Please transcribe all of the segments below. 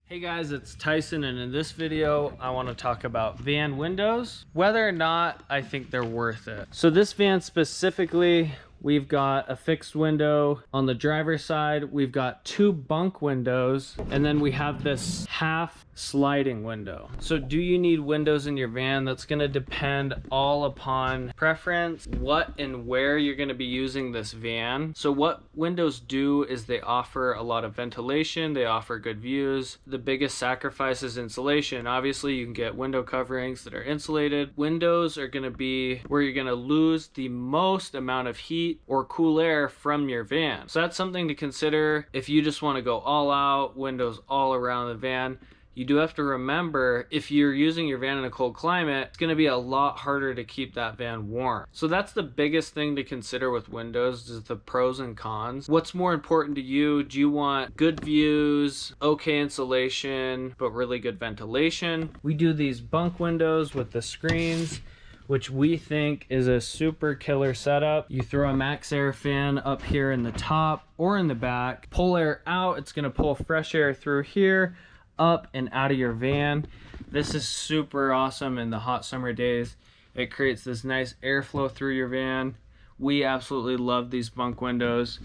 Hey guys, it's Tyson, and in this video I want to talk about van windows, whether or not I think they're worth it. So this van specifically, we've got a fixed window on the driver's side, we've got two bunk windows, and then we have this half sliding window. So do you need windows in your van? That's going to depend all upon preference, what and where you're going to be using this van. So what windows do is they offer a lot of ventilation, they offer good views. The biggest sacrifice is insulation. Obviously you can get window coverings that are insulated. Windows are going to be where you're going to lose the most amount of heat or cool air from your van. So that's something to consider if you just want to go all out, windows all around the van. You do have to remember, if you're using your van in a cold climate, it's going to be a lot harder to keep that van warm. So that's the biggest thing to consider with windows, is the pros and cons. What's more important to you? Do you want good views, okay insulation, but really good ventilation? We do these bunk windows with the screens, which we think is a super killer setup. You throw a max air fan up here in the top or in the back, pull air out, it's going to pull fresh air through here, up and out of your van. This is super awesome in the hot summer days. It creates this nice airflow through your van. We absolutely love these bunk windows.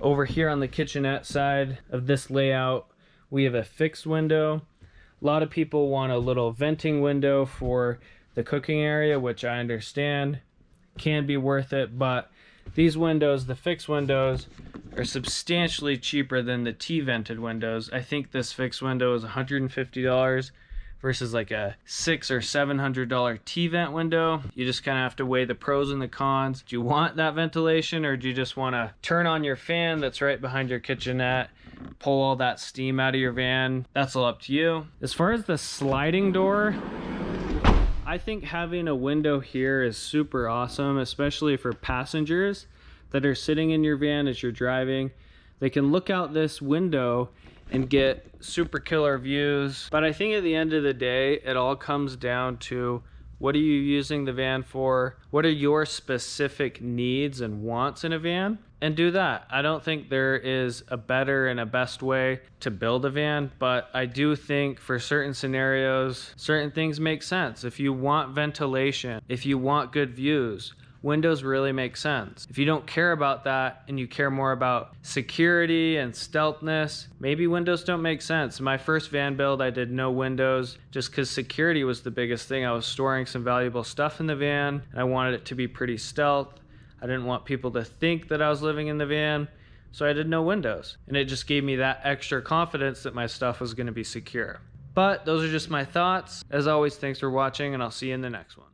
Over here on the kitchenette side of this layout, we have a fixed window. A lot of people want a little venting window for the cooking area, which I understand can be worth it, but these windows, the fixed windows, are substantially cheaper than the T-vented windows. I think this fixed window is $150 versus like a $600 or $700 T-vent window. You just kind of have to weigh the pros and the cons. Do you want that ventilation, or do you just want to turn on your fan that's right behind your kitchenette, pull all that steam out of your van? That's all up to you. As far as the sliding door, I think having a window here is super awesome, especially for passengers that are sitting in your van as you're driving. They can look out this window and get super killer views. But I think at the end of the day, it all comes down to, what are you using the van for? What are your specific needs and wants in a van? And do that. I don't think there is a better and a best way to build a van, but I do think for certain scenarios, certain things make sense. If you want ventilation, if you want good views, windows really make sense. If you don't care about that and you care more about security and stealthness, maybe windows don't make sense. My first van build, I did no windows just because security was the biggest thing. I was storing some valuable stuff in the van and I wanted it to be pretty stealth. I didn't want people to think that I was living in the van, so I did no windows. And it just gave me that extra confidence that my stuff was going to be secure. But those are just my thoughts. As always, thanks for watching, and I'll see you in the next one.